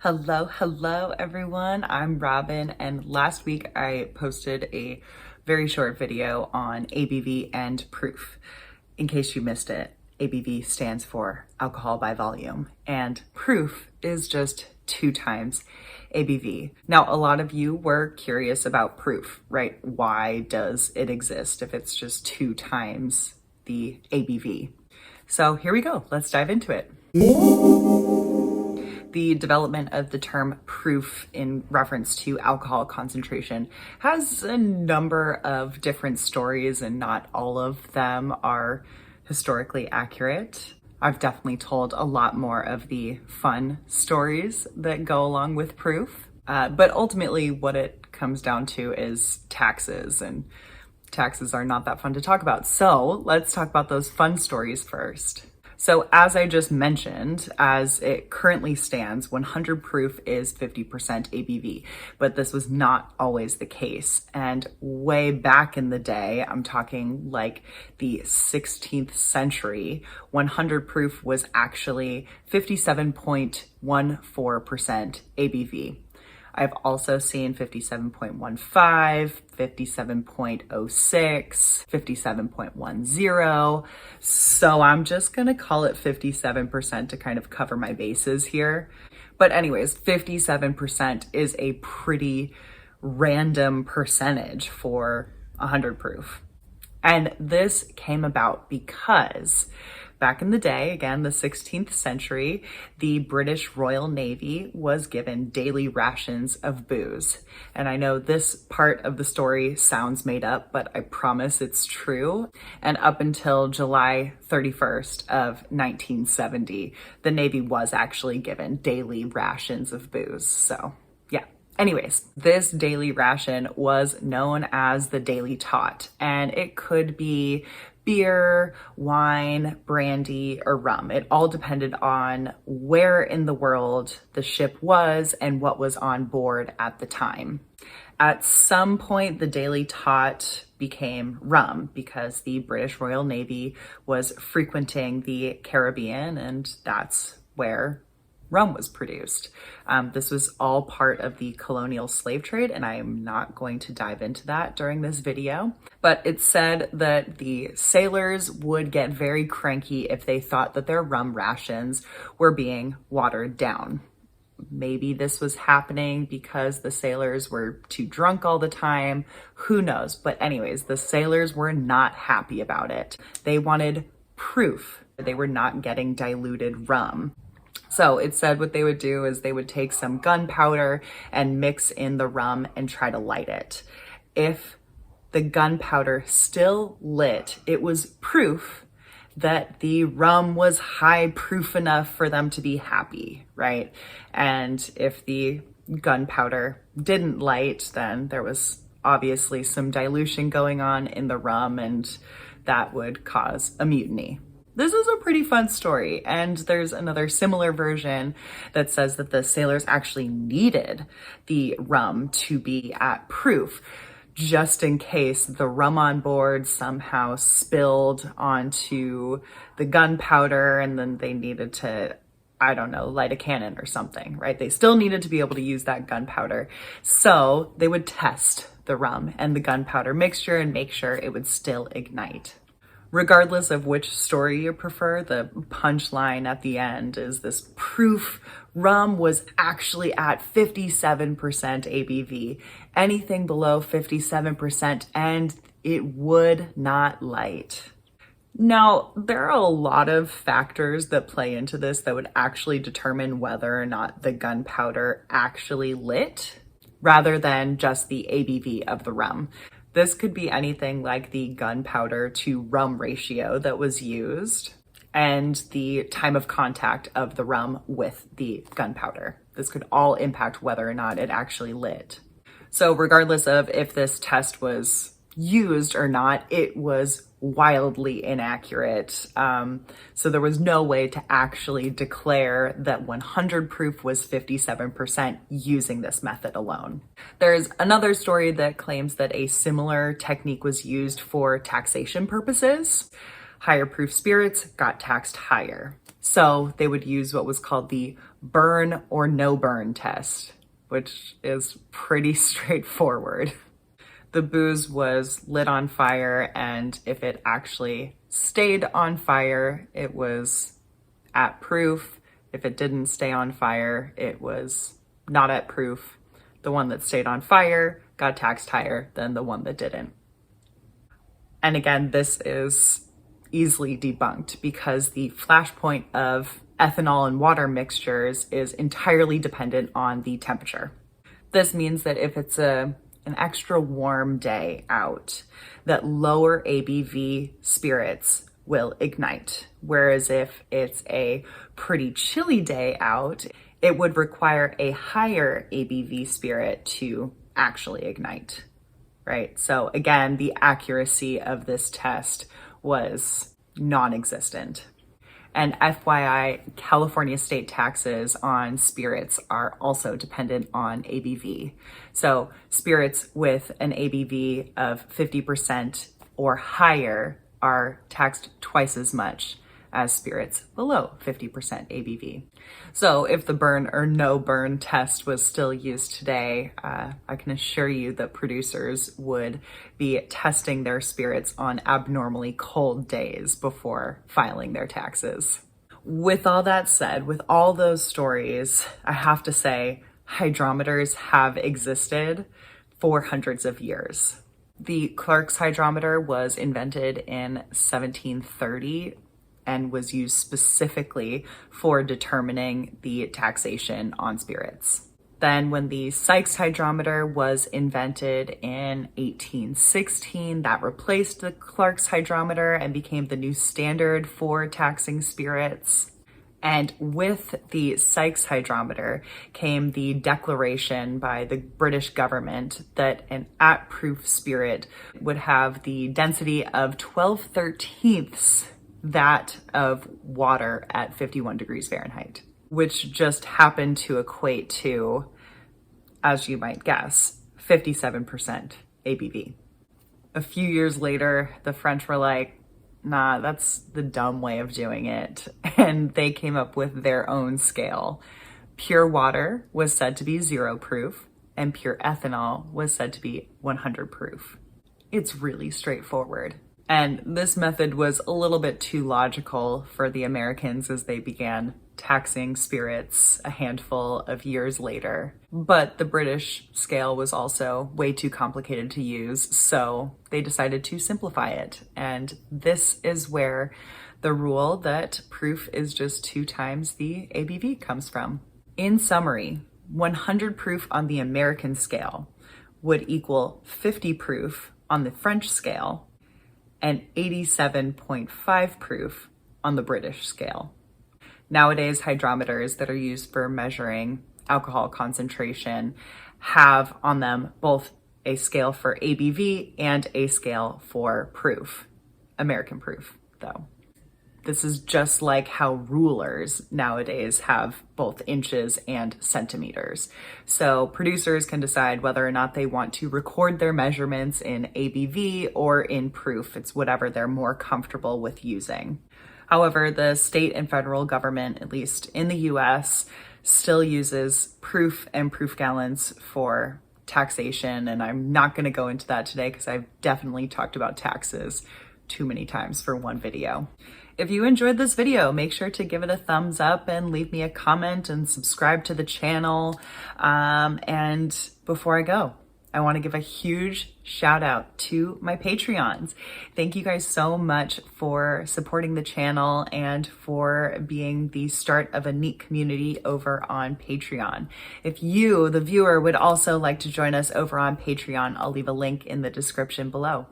Hello everyone. I'm Robin, and last week I posted a very short video on ABV and proof. In case you missed it, ABV stands for alcohol by volume, and proof is just 2 times ABV. Now, a lot of you were curious about proof, right? Why does it exist if it's just 2 times the ABV? So here we go. Let's dive into it. The development of the term proof in reference to alcohol concentration has a number of different stories, and not all of them are historically accurate. I've definitely told a lot more of the fun stories that go along with proof, but ultimately what it comes down to is taxes, and taxes are not that fun to talk about. So let's talk about those fun stories first. So as I just mentioned, as it currently stands, 100 proof is 50% ABV, but this was not always the case. And way back in the day, I'm talking like the 16th century, 100 proof was actually 57.14% ABV. I've also seen 57.15, 57.06, 57.10. So I'm just gonna call it 57% to kind of cover my bases here. But anyways, 57% is a pretty random percentage for 100 proof. And this came about because back in the day, again, the 16th century, the British Royal Navy was given daily rations of booze. And I know this part of the story sounds made up, but I promise it's true. And up until July 31st of 1970, the Navy was actually given daily rations of booze. So yeah. Anyways, this daily ration was known as the Daily Tot, and it could be beer, wine, brandy, or rum. It all depended on where in the world the ship was and what was on board at the time. At some point, the Daily Tot became rum because the British Royal Navy was frequenting the Caribbean, and that's where rum was produced. This was all part of the colonial slave trade, and I am not going to dive into that during this video. But it's said that the sailors would get very cranky if they thought that their rum rations were being watered down. Maybe this was happening because the sailors were too drunk all the time. Who knows? But anyways, the sailors were not happy about it. They wanted proof. They were not getting diluted rum. So it said what they would do is they would take some gunpowder and mix in the rum and try to light it. If the gunpowder still lit, it was proof that the rum was high proof enough for them to be happy, right? And if the gunpowder didn't light, then there was obviously some dilution going on in the rum, and that would cause a mutiny. This is a pretty fun story, and there's another similar version that says that the sailors actually needed the rum to be at proof, just in case the rum on board somehow spilled onto the gunpowder and then they needed to, I don't know, light a cannon or something, right? They still needed to be able to use that gunpowder. So they would test the rum and the gunpowder mixture and make sure it would still ignite. Regardless of which story you prefer, the punchline at the end is this proof rum was actually at 57% ABV. Anything below 57% and it would not light. Now, there are a lot of factors that play into this that would actually determine whether or not the gunpowder actually lit, rather than just the ABV of the rum. This could be anything like the gunpowder to rum ratio that was used and the time of contact of the rum with the gunpowder. This could all impact whether or not it actually lit. So regardless of if this test was used or not, it was wildly inaccurate. So there was no way to actually declare that 100 proof was 57% using this method alone. There's another story that claims that a similar technique was used for taxation purposes. Higher proof spirits got taxed higher. So they would use what was called the burn or no burn test, which is pretty straightforward. The booze was lit on fire, and if it actually stayed on fire, it was at proof. If it didn't stay on fire, it was not at proof. The one that stayed on fire got taxed higher than the one that didn't. And again, this is easily debunked because the flashpoint of ethanol and water mixtures is entirely dependent on the temperature. This means that if it's an extra warm day out, that lower ABV spirits will ignite. Whereas if it's a pretty chilly day out, it would require a higher ABV spirit to actually ignite, right? So again, the accuracy of this test was non-existent. And FYI, California state taxes on spirits are also dependent on ABV. So spirits with an ABV of 50% or higher are taxed twice as much as spirits below 50% ABV. So if the burn or no burn test was still used today, I can assure you that producers would be testing their spirits on abnormally cold days before filing their taxes. With all that said, with all those stories, I have to say hydrometers have existed for hundreds of years. The Clark's hydrometer was invented in 1730 and was used specifically for determining the taxation on spirits. Then when the Sykes hydrometer was invented in 1816, that replaced the Clark's hydrometer and became the new standard for taxing spirits. And with the Sykes hydrometer came the declaration by the British government that an at-proof spirit would have the density of 12/13 that of water at 51 degrees Fahrenheit, which just happened to equate to, as you might guess, 57% ABV. A few years later, the French were like, nah, that's the dumb way of doing it. And they came up with their own scale. Pure water was said to be 0 proof, and pure ethanol was said to be 100 proof. It's really straightforward. And this method was a little bit too logical for the Americans as they began taxing spirits a handful of years later. But the British scale was also way too complicated to use, so they decided to simplify it. And this is where the rule that proof is just 2 times the ABV comes from. In summary, 100 proof on the American scale would equal 50 proof on the French scale and 87.5 proof on the British scale. Nowadays, hydrometers that are used for measuring alcohol concentration have on them both a scale for ABV and a scale for proof, American proof, though. This is just like how rulers nowadays have both inches and centimeters. So producers can decide whether or not they want to record their measurements in ABV or in proof. It's whatever they're more comfortable with using. However, the state and federal government, at least in the US, still uses proof and proof gallons for taxation. And I'm not going to go into that today because I've definitely talked about taxes too many times for one video. If you enjoyed this video, make sure to give it a thumbs up and leave me a comment and subscribe to the channel. And before I go, I want to give a huge shout out to my Patreons. Thank you guys so much for supporting the channel and for being the start of a neat community over on Patreon. If you, the viewer, would also like to join us over on Patreon, I'll leave a link in the description below.